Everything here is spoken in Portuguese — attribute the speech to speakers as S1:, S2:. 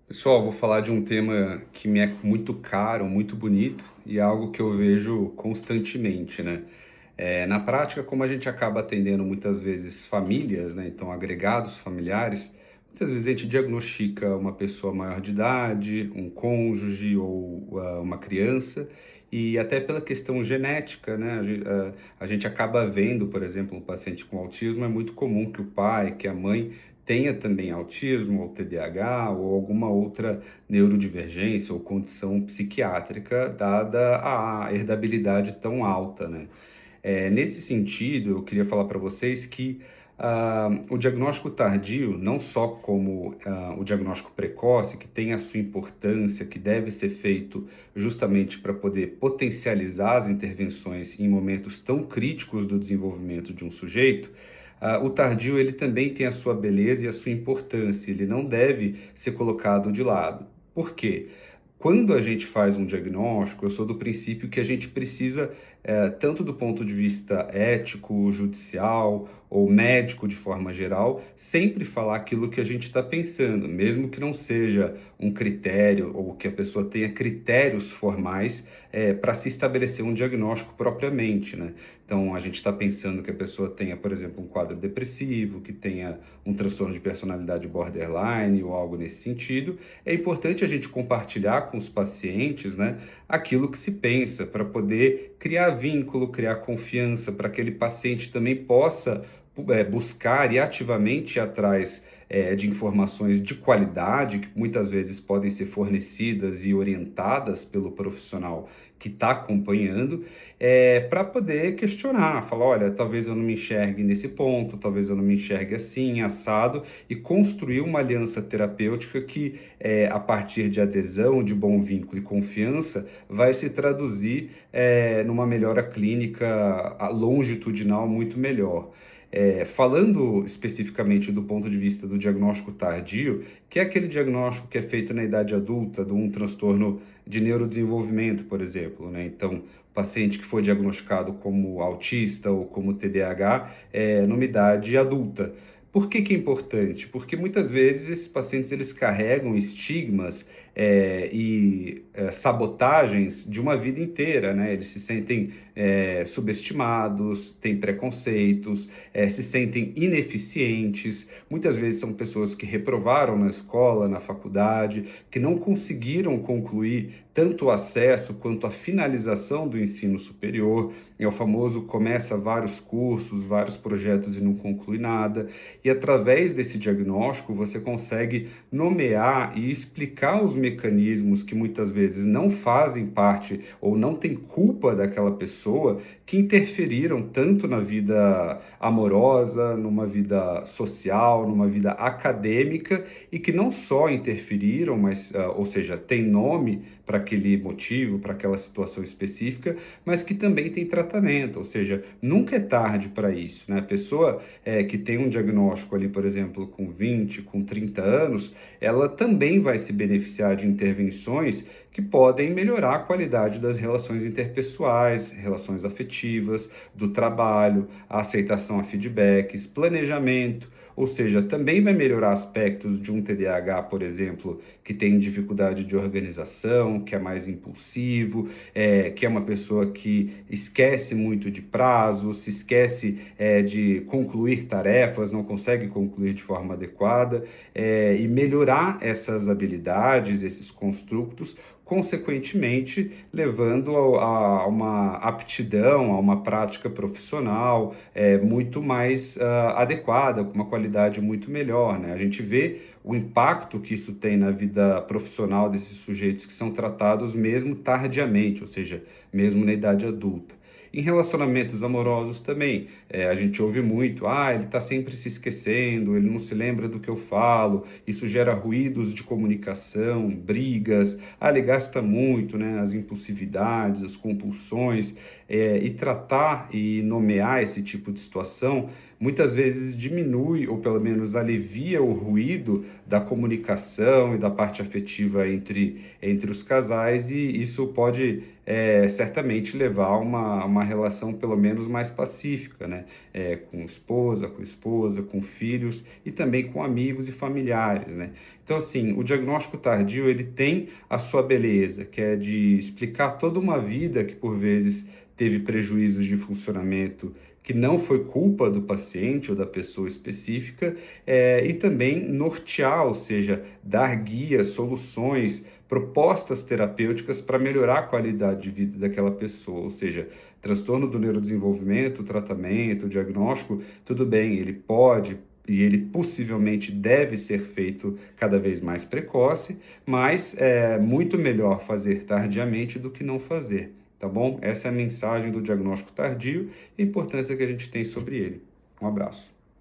S1: Pessoal, vou falar de um tema que me é muito caro, muito bonito e é algo que eu vejo constantemente, né? Na prática, como a gente acaba atendendo muitas vezes famílias, né? Então, agregados familiares, muitas vezes a gente diagnostica uma pessoa maior de idade, um cônjuge ou uma criança, e até pela questão genética, né? A gente acaba vendo, por exemplo, um paciente com autismo, é muito comum que o pai, que a mãe tenha também autismo ou TDAH ou alguma outra neurodivergência ou condição psiquiátrica, dada a herdabilidade tão alta, né? Nesse sentido, eu queria falar para vocês que o diagnóstico tardio, não só como o diagnóstico precoce, que tem a sua importância, que deve ser feito justamente para poder potencializar as intervenções em momentos tão críticos do desenvolvimento de um sujeito, o tardio ele também tem a sua beleza e a sua importância, ele não deve ser colocado de lado. Por quê? Quando a gente faz um diagnóstico, eu sou do princípio que a gente precisa, tanto do ponto de vista ético, judicial ou médico de forma geral, sempre falar aquilo que a gente está pensando, mesmo que não seja um critério ou que a pessoa tenha critérios formais para se estabelecer um diagnóstico propriamente, né? Então, a gente está pensando que a pessoa tenha, por exemplo, um quadro depressivo, que tenha um transtorno de personalidade borderline ou algo nesse sentido. É importante a gente compartilhar com os pacientes, né, aquilo que se pensa, para poder criar vínculo, criar confiança, para que aquele paciente também possa buscar e ativamente ir atrás de informações de qualidade, que muitas vezes podem ser fornecidas e orientadas pelo profissional que está acompanhando, para poder questionar, falar, olha, talvez eu não me enxergue nesse ponto, talvez eu não me enxergue assim, assado, e construir uma aliança terapêutica que, a partir de adesão, de bom vínculo e confiança, vai se traduzir numa melhora clínica longitudinal muito melhor. Falando especificamente do ponto de vista do diagnóstico tardio, que é aquele diagnóstico que é feito na idade adulta de um transtorno de neurodesenvolvimento, por exemplo, né? Então, paciente que foi diagnosticado como autista ou como TDAH numa idade adulta. Por que que é importante? Porque muitas vezes esses pacientes eles carregam estigmas sabotagens de uma vida inteira, né? Eles se sentem subestimados, têm preconceitos, se sentem ineficientes. Muitas vezes são pessoas que reprovaram na escola, na faculdade, que não conseguiram concluir tanto o acesso quanto a finalização do ensino superior. É o famoso começa vários cursos, vários projetos e não conclui nada. E através desse diagnóstico você consegue nomear e explicar os mecanismos que muitas vezes não fazem parte ou não têm culpa daquela pessoa que interferiram tanto na vida amorosa, numa vida social, numa vida acadêmica e que não só interferiram, mas, ou seja, tem nome para aquele motivo, para aquela situação específica, mas que também tem tratamento, ou seja, nunca é tarde para isso, né? A pessoa que tem um diagnóstico ali, por exemplo, com 20, com 30 anos, ela também vai se beneficiar de intervenções que podem melhorar a qualidade das relações interpessoais, relações afetivas, do trabalho, a aceitação a feedbacks, planejamento, ou seja, também vai melhorar aspectos de um TDAH, por exemplo, que tem dificuldade de organização, que é mais impulsivo, que é uma pessoa que esquece muito de prazos, se esquece de concluir tarefas, não consegue concluir de forma adequada, e melhorar essas habilidades, esses construtos, consequentemente levando a uma aptidão, a uma prática profissional muito mais adequada, com uma qualidade muito melhor, né? A gente vê o impacto que isso tem na vida profissional desses sujeitos que são tratados mesmo tardiamente, ou seja, mesmo na idade adulta. Em relacionamentos amorosos também, a gente ouve muito, ele está sempre se esquecendo, ele não se lembra do que eu falo, isso gera ruídos de comunicação, brigas, ele gasta muito, né, as impulsividades, as compulsões, e tratar e nomear esse tipo de situação muitas vezes diminui ou pelo menos alivia o ruído da comunicação e da parte afetiva entre os casais, e isso pode certamente levar a uma relação pelo menos mais pacífica, né? Com esposa, com filhos e também com amigos e familiares, né? Então, assim, o diagnóstico tardio, ele tem a sua beleza, que é de explicar toda uma vida que, por vezes, teve prejuízos de funcionamento que não foi culpa do paciente ou da pessoa específica, e também nortear, ou seja, dar guias, soluções, propostas terapêuticas para melhorar a qualidade de vida daquela pessoa, ou seja, transtorno do neurodesenvolvimento, tratamento, diagnóstico, tudo bem, ele pode e ele possivelmente deve ser feito cada vez mais precoce, mas é muito melhor fazer tardiamente do que não fazer, tá bom? Essa é a mensagem do diagnóstico tardio e a importância que a gente tem sobre ele. Um abraço.